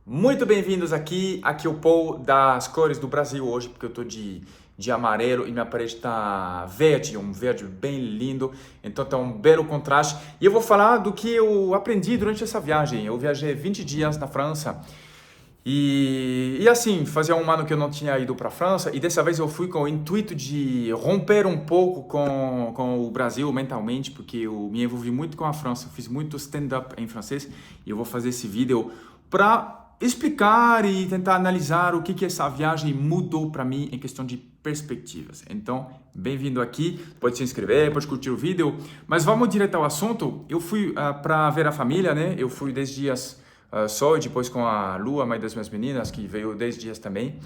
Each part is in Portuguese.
Muito bem-vindos aqui é o Paul das cores do Brasil hoje, porque eu tô de amarelo e minha parede tá verde, um verde bem lindo, então tá um belo contraste. E eu vou falar do que eu aprendi durante essa viagem. Eu viajei 20 dias na França e assim, fazia um ano que eu não tinha ido para a França e dessa vez eu fui com o intuito de romper um pouco com o Brasil mentalmente, porque eu me envolvi muito com a França, eu fiz muito stand-up em francês e eu vou fazer esse vídeo para explicar e tentar analisar o que essa viagem mudou para mim em questão de perspectivas. Então, bem-vindo aqui, pode se inscrever, pode curtir o vídeo, mas vamos direto ao assunto. Eu fui para ver a família, né? Eu fui 10 dias só e depois com a Lu, a mãe das minhas meninas, que veio 10 dias também.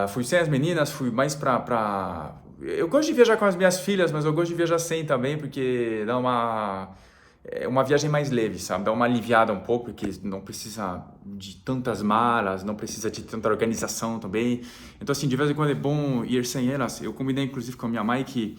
Fui sem as meninas, fui mais para... Eu gosto de viajar com as minhas filhas, mas eu gosto de viajar sem também, porque dá uma viagem mais leve, sabe? Dá uma aliviada um pouco, porque não precisa de tantas malas, não precisa de tanta organização também. Então, assim, de vez em quando é bom ir sem elas. Eu combinei, inclusive, com a minha mãe que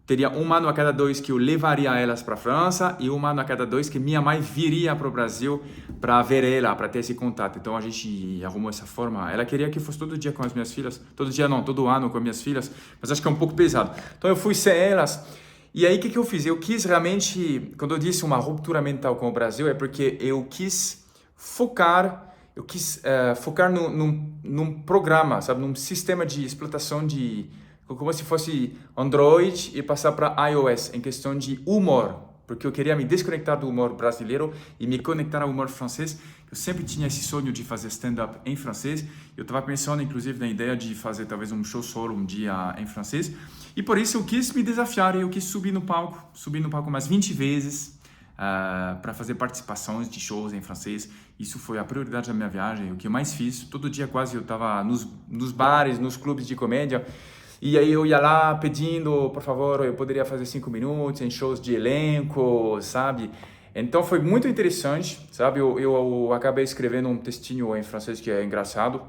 teria um ano a cada dois que eu levaria elas para a França e um ano a cada dois que minha mãe viria para o Brasil para ver ela, para ter esse contato. Então, a gente arrumou essa forma. Ela queria que eu fosse todo dia com as minhas filhas. Todo dia não, todo ano com as minhas filhas. Mas acho que é um pouco pesado. Então, eu fui sem elas. E aí, o que eu fiz? Eu quis realmente, quando eu disse uma ruptura mental com o Brasil, é porque eu quis focar, focar num programa, sabe? Num sistema de explotação como se fosse Android e passar para iOS, em questão de humor. Porque eu queria me desconectar do humor brasileiro e me conectar ao humor francês. Eu sempre tinha esse sonho de fazer stand-up em francês. Eu estava pensando, inclusive, na ideia de fazer talvez um show solo um dia em francês. E por isso eu quis me desafiar, eu quis subir no palco umas 20 vezes para fazer participações de shows em francês. Isso foi a prioridade da minha viagem, o que eu mais fiz. Todo dia quase eu estava nos bares, nos clubes de comédia. E aí eu ia lá pedindo, por favor, eu poderia fazer 5 minutos em shows de elenco, sabe? Então foi muito interessante, sabe? Eu acabei escrevendo um textinho em francês que é engraçado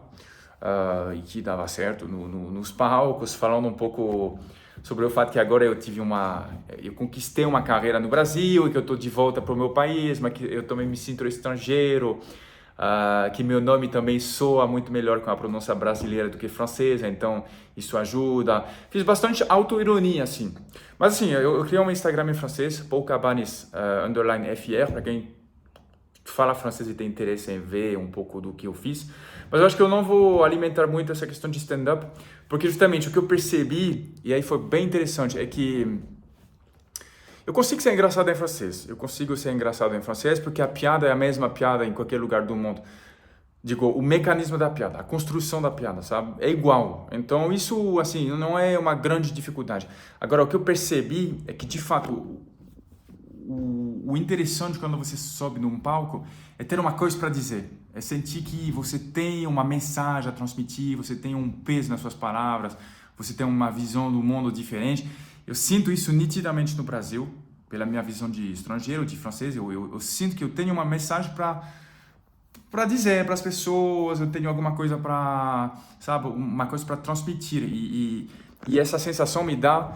e que dava certo nos palcos, falando um pouco sobre o fato que agora eu conquistei uma carreira no Brasil e que eu estou de volta para o meu país, mas que eu também me sinto estrangeiro. Que meu nome também soa muito melhor com a pronúncia brasileira do que francesa, então isso ajuda. Fiz bastante autoironia, assim. Mas assim, eu criei um Instagram em francês, Paul Cabanes, _FR, para quem fala francês e tem interesse em ver um pouco do que eu fiz. Mas eu acho que eu não vou alimentar muito essa questão de stand-up, porque justamente o que eu percebi, e aí foi bem interessante, é que eu consigo ser engraçado em francês. Eu consigo ser engraçado em francês porque a piada é a mesma piada em qualquer lugar do mundo. Digo, o mecanismo da piada, a construção da piada, sabe? É igual. Então, isso, assim, não é uma grande dificuldade. Agora, o que eu percebi é que, de fato, o interessante quando você sobe num palco é ter uma coisa para dizer. É sentir que você tem uma mensagem a transmitir, você tem um peso nas suas palavras, você tem uma visão do mundo diferente. Eu sinto isso nitidamente no Brasil, pela minha visão de estrangeiro, de francês. Eu sinto que eu tenho uma mensagem para dizer para as pessoas, eu tenho alguma coisa para, sabe, uma coisa para transmitir. E essa sensação me dá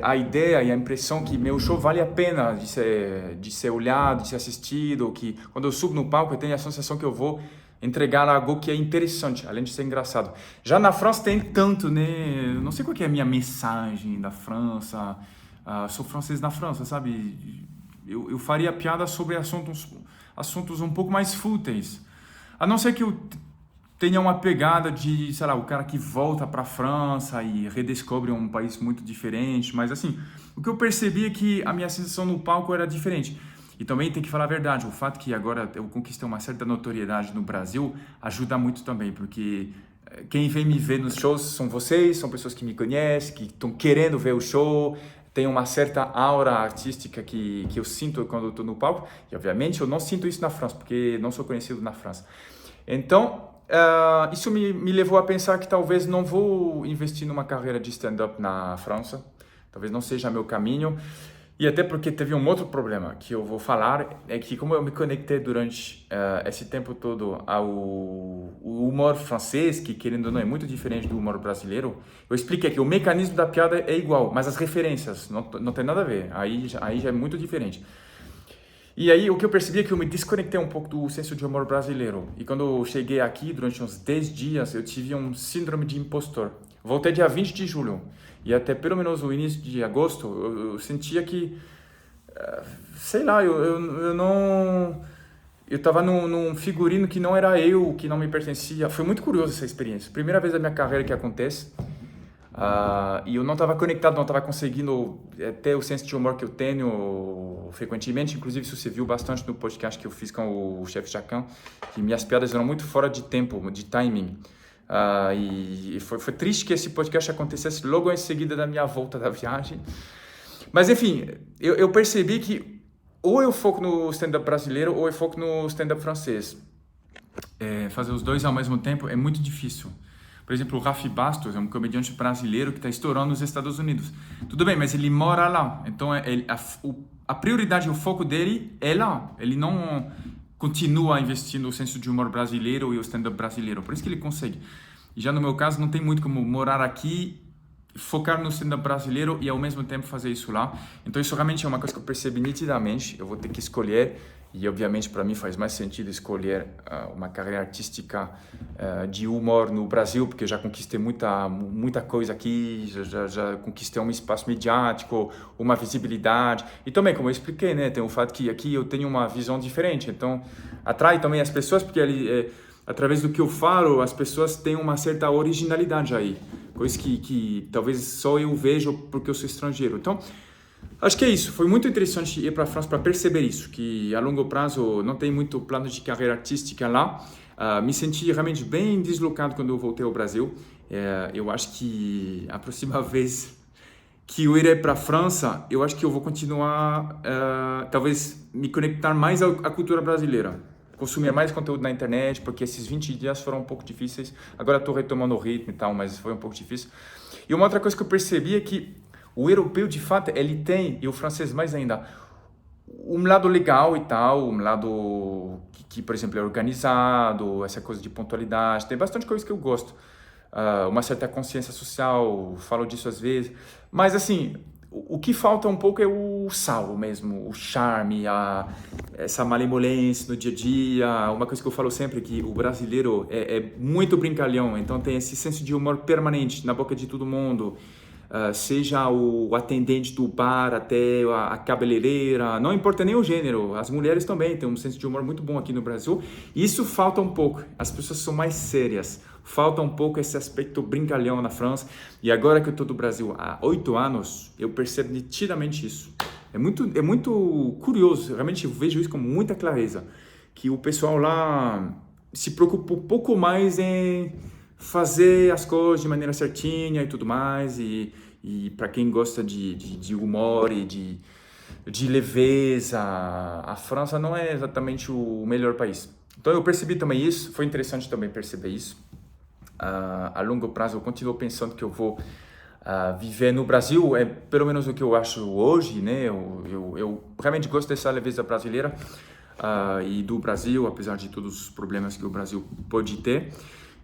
a ideia e a impressão que meu show vale a pena de ser olhado, de ser assistido, que quando eu subo no palco eu tenho a sensação que eu vou entregar algo que é interessante, além de ser engraçado. Já na França tem tanto, né? Não sei qual que é a minha mensagem da França. Sou francês na França, sabe? Eu faria piada sobre assuntos um pouco mais fúteis. A não ser que eu tenha uma pegada de, sei lá, o cara que volta para a França e redescobre um país muito diferente. Mas assim, o que eu percebi é que a minha sensação no palco era diferente. E também tem que falar a verdade, o fato que agora eu conquistei uma certa notoriedade no Brasil ajuda muito também, porque quem vem me ver nos shows são vocês, são pessoas que me conhecem, que estão querendo ver o show, tem uma certa aura artística que eu sinto quando eu estou no palco, e obviamente eu não sinto isso na França, porque não sou conhecido na França. Então, isso me levou a pensar que talvez não vou investir numa carreira de stand-up na França, talvez não seja meu caminho. E até porque teve um outro problema que eu vou falar, é que como eu me conectei durante esse tempo todo ao humor francês, que querendo ou não é muito diferente do humor brasileiro, eu expliquei que o mecanismo da piada é igual, mas as referências não tem nada a ver, aí já é muito diferente. E aí o que eu percebi é que eu me desconectei um pouco do senso de humor brasileiro. E quando eu cheguei aqui, durante uns 10 dias, eu tive um síndrome de impostor. Voltei dia 20 de julho. E até pelo menos o início de agosto, eu sentia que, sei lá, eu não... Eu estava num figurino que não era eu, que não me pertencia. Foi muito curioso essa experiência. Primeira vez da minha carreira que acontece. E eu não estava conectado, não estava conseguindo ter o senso de humor que eu tenho frequentemente. Inclusive, isso você viu bastante no podcast que eu fiz com o chefe Jacan, que minhas piadas eram muito fora de tempo, de timing. E foi triste que esse podcast acontecesse logo em seguida da minha volta da viagem. Mas, enfim, eu percebi que ou eu foco no stand-up brasileiro ou eu foco no stand-up francês. Fazer os dois ao mesmo tempo é muito difícil. Por exemplo, o Rafi Bastos é um comediante brasileiro que está estourando nos Estados Unidos. Tudo bem, mas ele mora lá. Então, a prioridade, o foco dele é lá. Ele não continua a investir no senso de humor brasileiro e o stand-up brasileiro. Por isso que ele consegue. E já no meu caso, não tem muito como morar aqui, focar no stand-up brasileiro e ao mesmo tempo fazer isso lá. Então isso realmente é uma coisa que eu percebi nitidamente. Eu vou ter que escolher, e obviamente para mim faz mais sentido escolher uma carreira artística de humor no Brasil, porque eu já conquistei muita coisa aqui, já conquistei um espaço mediático, uma visibilidade. E também, como eu expliquei, né, tem o fato que aqui eu tenho uma visão diferente, então atrai também as pessoas, porque através do que eu falo, as pessoas têm uma certa originalidade aí. Coisa que talvez só eu vejo porque eu sou estrangeiro. Então, acho que é isso. Foi muito interessante ir para a França para perceber isso, que a longo prazo não tem muito plano de carreira artística lá. Me senti realmente bem deslocado quando eu voltei ao Brasil. Eu acho que a próxima vez que eu irei para a França, eu acho que eu vou continuar, talvez, me conectar mais à cultura brasileira. Consumir mais conteúdo na internet, porque esses 20 dias foram um pouco difíceis. Agora estou retomando o ritmo e tal, mas foi um pouco difícil. E uma outra coisa que eu percebi é que o europeu, de fato, ele tem, e o francês mais ainda, um lado legal e tal, um lado que por exemplo, é organizado, essa coisa de pontualidade. Tem bastante coisa que eu gosto. Uma certa consciência social, falo disso às vezes. Mas, assim, o que falta um pouco é o sal mesmo, o charme, essa malemolência no dia a dia. Uma coisa que eu falo sempre é que o brasileiro é muito brincalhão, então tem esse senso de humor permanente na boca de todo mundo. Seja o atendente do bar até a cabeleireira, não importa nem o gênero, as mulheres também têm um senso de humor muito bom aqui no Brasil. Isso falta um pouco, as pessoas são mais sérias, falta um pouco esse aspecto brincalhão na França. E agora que eu estou no Brasil há 8 anos, eu percebo nitidamente isso. É muito curioso, realmente eu vejo isso com muita clareza, que o pessoal lá se preocupa um pouco mais em fazer as coisas de maneira certinha e tudo mais, e para quem gosta de humor e de leveza, a França não é exatamente o melhor país. Então eu percebi também isso, foi interessante também perceber isso. A longo prazo eu continuo pensando que eu vou viver no Brasil, é pelo menos o que eu acho hoje, né? Eu realmente gosto dessa leveza brasileira e do Brasil, apesar de todos os problemas que o Brasil pode ter.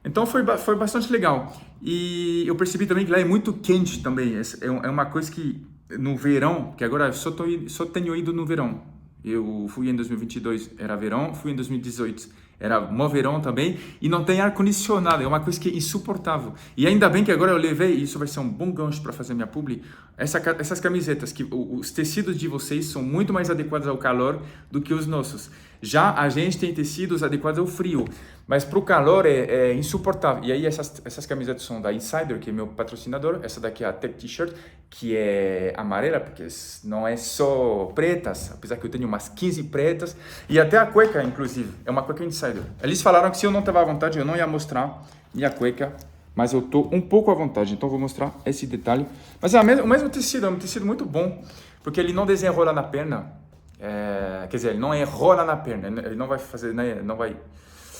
Então foi bastante legal. E eu percebi também que lá é muito quente também. É uma coisa que no verão, que agora eu só tenho ido no verão. Eu fui em 2022, era verão, fui em 2018. Era mó verão também, e não tem ar-condicionado, é uma coisa que é insuportável. E ainda bem que agora eu levei, e isso vai ser um bom gancho para fazer minha publi, essas camisetas, que os tecidos de vocês são muito mais adequados ao calor do que os nossos. Já a gente tem tecidos adequados ao frio, mas para o calor é insuportável. E aí essas camisetas são da Insider, que é meu patrocinador. Essa daqui é a Tech T-shirt, que é amarela, porque não é só pretas, apesar que eu tenho umas 15 pretas. E até a cueca, inclusive, é uma cueca Insider. Eles falaram que se eu não estava à vontade, eu não ia mostrar minha cueca, mas eu estou um pouco à vontade, então vou mostrar esse detalhe. Mas é o mesmo tecido, é um tecido muito bom, porque ele não desenrola na perna. Quer dizer, ele não enrola na perna, ele não vai fazer, né, não vai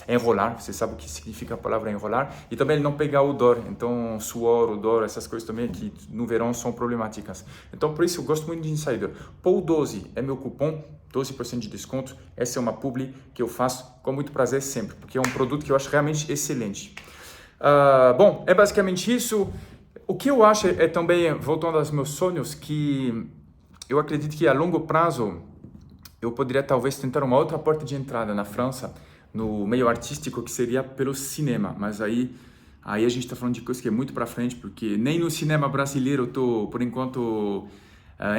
enrolar, você sabe o que significa a palavra enrolar, e também ele não pegar odor, então suor, odor, essas coisas também que no verão são problemáticas. Então por isso eu gosto muito de Insider. POU12 é meu cupom, 12% de desconto. Essa é uma publi que eu faço com muito prazer sempre, porque é um produto que eu acho realmente excelente. Bom, é basicamente isso. O que eu acho é também, voltando aos meus sonhos, que eu acredito que a longo prazo eu poderia talvez tentar uma outra porta de entrada na França, no meio artístico, que seria pelo cinema. Mas aí a gente está falando de coisa que é muito para frente, porque nem no cinema brasileiro eu tô, por enquanto,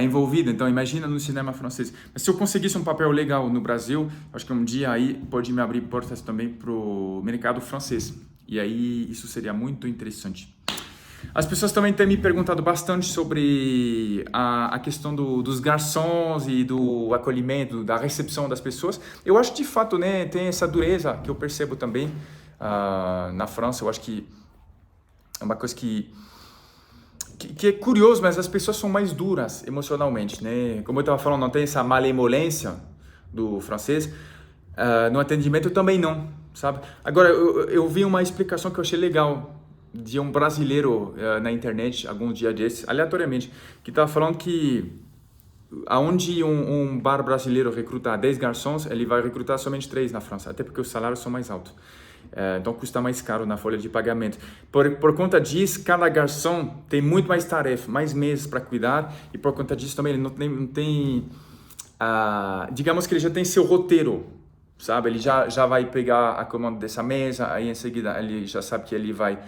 envolvido. Então imagina no cinema francês. Mas se eu conseguisse um papel legal no Brasil, acho que um dia aí pode me abrir portas também pro mercado francês. E aí isso seria muito interessante. As pessoas também têm me perguntado bastante sobre a questão dos garçons e do acolhimento, da recepção das pessoas. Eu acho de fato, né, tem essa dureza que eu percebo também na França. Eu acho que é uma coisa que é curioso, mas as pessoas são mais duras emocionalmente, né? Como eu estava falando, não tem essa malemolência do francês. No atendimento também não, sabe? Agora, eu vi uma explicação que eu achei legal de um brasileiro na internet, alguns dias desses, aleatoriamente, que estava falando que aonde um bar brasileiro recrutar 10 garçons, ele vai recrutar somente 3 na França, até porque os salários são mais altos. Então custa mais caro na folha de pagamento. Por conta disso, cada garçom tem muito mais tarefa, mais meses para cuidar, e por conta disso também ele não tem digamos que ele já tem seu roteiro, sabe? Ele já vai pegar a comanda dessa mesa, aí em seguida ele já sabe que ele vai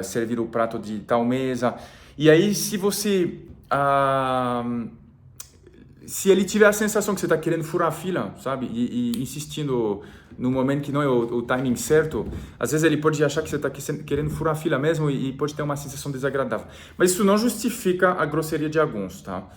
servir o prato de tal mesa. E aí se você se ele tiver a sensação que você está querendo furar a fila, sabe, e insistindo no momento que não é o timing certo, às vezes ele pode achar que você está querendo furar a fila mesmo e pode ter uma sensação desagradável. Mas isso não justifica a grosseria de alguns, tá?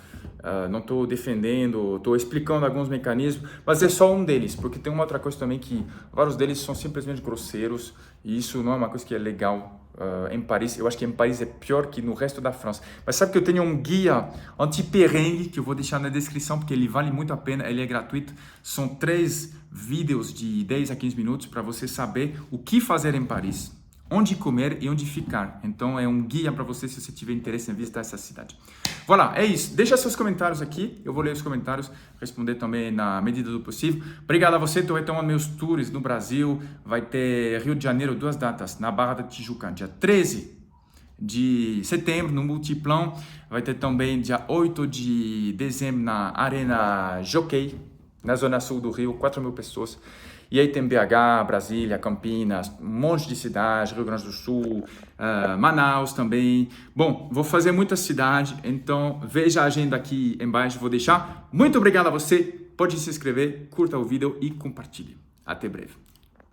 Não estou defendendo, estou explicando alguns mecanismos, mas é só um deles, porque tem uma outra coisa também que vários deles são simplesmente grosseiros e isso não é uma coisa que é legal. Em Paris, eu acho que em Paris é pior que no resto da França. Mas sabe que eu tenho um guia anti-perrengue que eu vou deixar na descrição porque ele vale muito a pena, ele é gratuito. São 3 vídeos de 10 a 15 minutos para você saber o que fazer em Paris, onde comer e onde ficar. Então é um guia para você se você tiver interesse em visitar essa cidade. Voilà, é isso. Deixa seus comentários aqui, eu vou ler os comentários, responder também na medida do possível. Obrigado a você, estou retomando meus tours no Brasil. Vai ter Rio de Janeiro, 2 datas, na Barra da Tijuca, dia 13 de setembro, no Multiplão. Vai ter também dia 8 de dezembro na Arena Jockey, na zona sul do Rio, 4.000 pessoas. E aí tem BH, Brasília, Campinas, um monte de cidades, Rio Grande do Sul, Manaus também. Bom, vou fazer muita cidade, então veja a agenda aqui embaixo, vou deixar. Muito obrigado a você, pode se inscrever, curta o vídeo e compartilhe. Até breve.